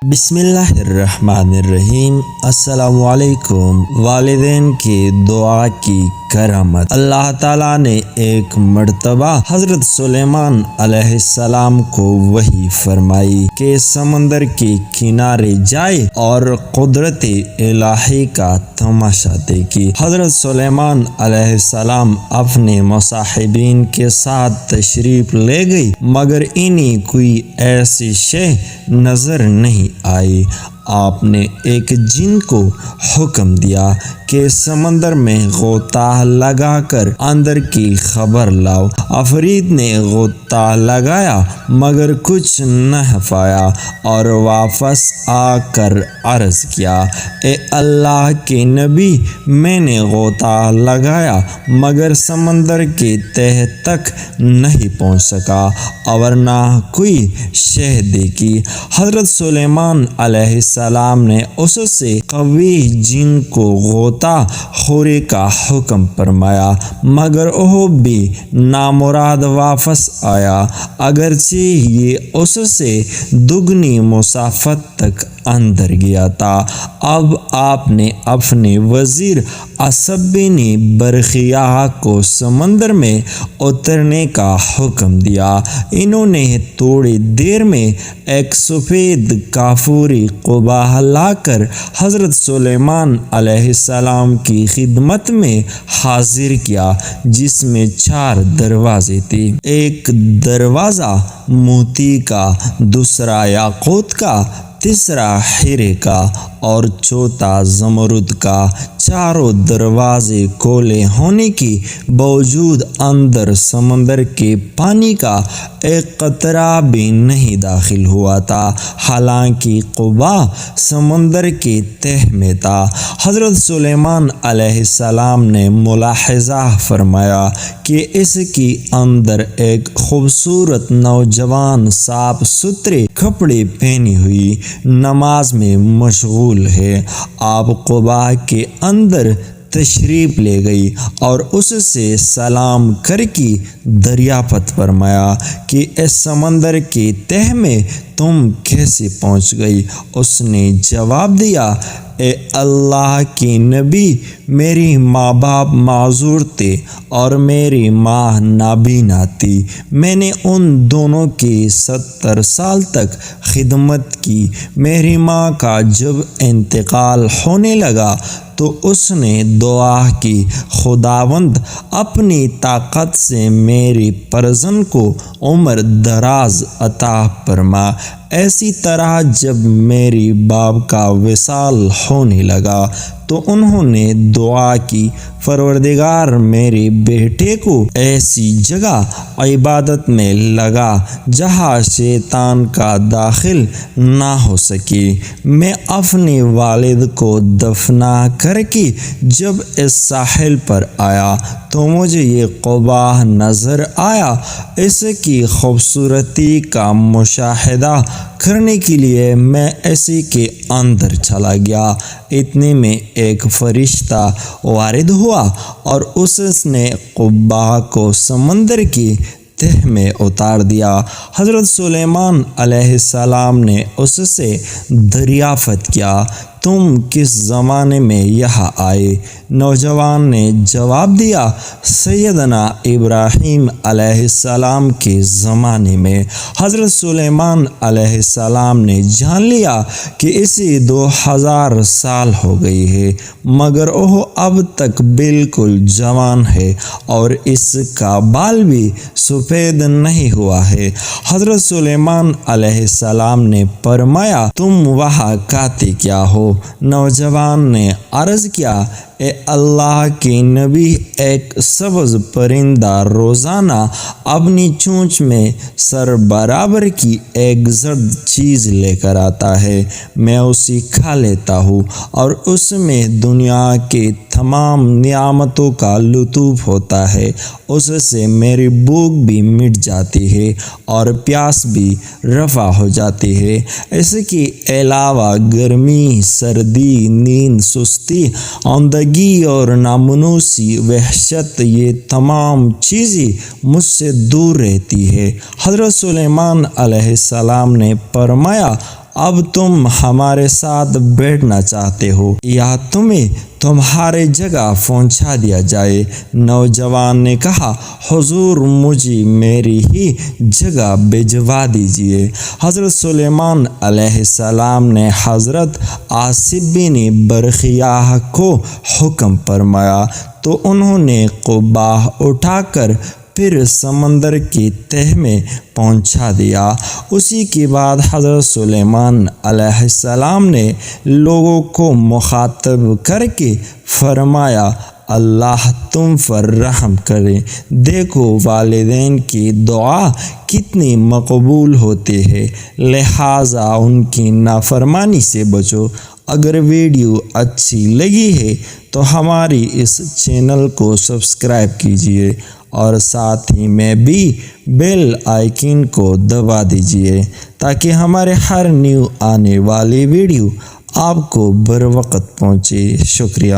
بسم اللہ الرحمن الرحیم۔ السلام علیکم۔ والدین کی دعا کی کرامت۔ اللہ تعالیٰ نے ایک مرتبہ حضرت سلیمان علیہ السلام کو وحی فرمائی کہ سمندر کے کنارے جائے اور قدرت الہی کا تماشا دیکھی۔ حضرت سلیمان علیہ السلام اپنے مصاحبین کے ساتھ تشریف لے گئی، مگر انہیں کوئی ایسی شے نظر نہیں آئی۔ آپ نے ایک جن کو حکم دیا کہ سمندر میں غوطہ لگا کر اندر کی خبر لاؤ۔ عفریت نے غوطہ لگایا مگر کچھ نہ پایا اور واپس آ کر عرض کیا، اے اللہ کے نبی، میں نے غوطہ لگایا مگر سمندر کے تہہ تک نہیں پہنچ سکا اور نہ کوئی شے دیکھی۔ حضرت سلیمان علیہ السلام نے اس سے قوی جن کو غوطہ خوری کا حکم فرمایا، مگر وہ بھی نامراد واپس آیا، اگرچہ یہ اس سے دگنی مسافت تک اندر گیا تھا۔ اب آپ نے اپنے وزیر اسب بن برخیہ کو سمندر میں اترنے کا حکم دیا۔ انہوں نے تھوڑی دیر میں ایک سفید کافوری قبا لا کر حضرت سلیمان علیہ السلام کی خدمت میں حاضر کیا، جس میں 4 دروازے تھے۔ ایک دروازہ موتی کا، دوسرا یاقوت کا، تیسرا ہیرے کا اور چوتھا زمرد کا۔ چاروں دروازے کھولے ہونے کے باوجود اندر سمندر کے پانی کا ایک قطرہ بھی نہیں داخل ہوا تھا، حالانکہ قبا سمندر کے تہہ میں تھا۔ حضرت سلیمان علیہ السلام نے ملاحظہ فرمایا کہ اس کے اندر ایک خوبصورت نوجوان صاف ستھرے کپڑے پہنی ہوئی نماز میں مشغول ہے۔ آپ قبا کے اندر تشریف لے گئی اور اس سے سلام کر کے دریافت فرمایا کہ اس سمندر کے تہہ میں تم کیسے پہنچ گئی؟ اس نے جواب دیا، اے اللہ کے نبی، میری ماں باپ معذور تھے اور میری ماں نابینا تھی۔ میں نے ان دونوں کی 70 سال تک خدمت کی۔ میری ماں کا جب انتقال ہونے لگا تو اس نے دعا کی، خداوند اپنی طاقت سے میری فرزند کو عمر دراز عطا فرما۔ اسی طرح جب میری باپ کا وصال ہونے لگا تو انہوں نے دعا کی، پروردگار میرے بیٹے کو ایسی جگہ عبادت میں لگا جہاں شیطان کا داخل نہ ہو سکے۔ میں اپنے والد کو دفنا کر کے جب اس ساحل پر آیا تو مجھے یہ قبا نظر آیا۔ اس کی خوبصورتی کا مشاہدہ کرنے کے لیے میں اسی کے اندر چلا گیا۔ اتنے میں ایک فرشتہ وارد ہوا اور اس نے قبا کو سمندر کی تہہ میں اتار دیا۔ حضرت سلیمان علیہ السلام نے اس سے دریافت کیا، تم کس زمانے میں یہاں آئے؟ نوجوان نے جواب دیا، سیدنا ابراہیم علیہ السلام کے زمانے میں۔ حضرت سلیمان علیہ السلام نے جان لیا کہ اسے 2000 سال ہو گئی ہے، مگر وہ اب تک بالکل جوان ہے اور اس کا بال بھی سفید نہیں ہوا ہے۔ حضرت سلیمان علیہ السلام نے فرمایا، تم وہاں کہتے کیا ہو؟ نوجوان نے عرض کیا، اے اللہ کے نبی، ایک سبز پرندہ روزانہ اپنی چونچ میں سر برابر کی ایک زرد چیز لے کر آتا ہے، میں اسے کھا لیتا ہوں اور اس میں دنیا کے تمام نعمتوں کا لطف ہوتا ہے۔ اس سے میری بھوک بھی مٹ جاتی ہے اور پیاس بھی رفع ہو جاتی ہے۔ اس کے علاوہ گرمی، سردی، نیند، سستی، اوندگی اور نامنوسی وحشت، یہ تمام چیزیں مجھ سے دور رہتی ہے۔ حضرت سلیمان علیہ السلام نے فرمایا، اب تم ہمارے ساتھ بیٹھنا چاہتے ہو یا تمہیں تمہارے جگہ پہنچا دیا جائے؟ نوجوان نے کہا، حضور مجھے میری ہی جگہ بھجوا دیجیے۔ حضرت سلیمان علیہ السلام نے حضرت آصف بن برخیاہ کو حکم فرمایا تو انہوں نے قبا اٹھا کر پھر سمندر کی تہہ میں پہنچا دیا۔ اسی کے بعد حضرت سلیمان علیہ السلام نے لوگوں کو مخاطب کر کے فرمایا، اللہ تم پر رحم کرے، دیکھو والدین کی دعا کتنی مقبول ہوتی ہے، لہٰذا ان کی نافرمانی سے بچو۔ اگر ویڈیو اچھی لگی ہے تو ہماری اس چینل کو سبسکرائب کیجیے اور ساتھ ہی میں بھی بیل آئیکن کو دبا دیجیے تاکہ ہمارے ہر نیو آنے والی ویڈیو آپ کو بروقت پہنچے۔ شکریہ۔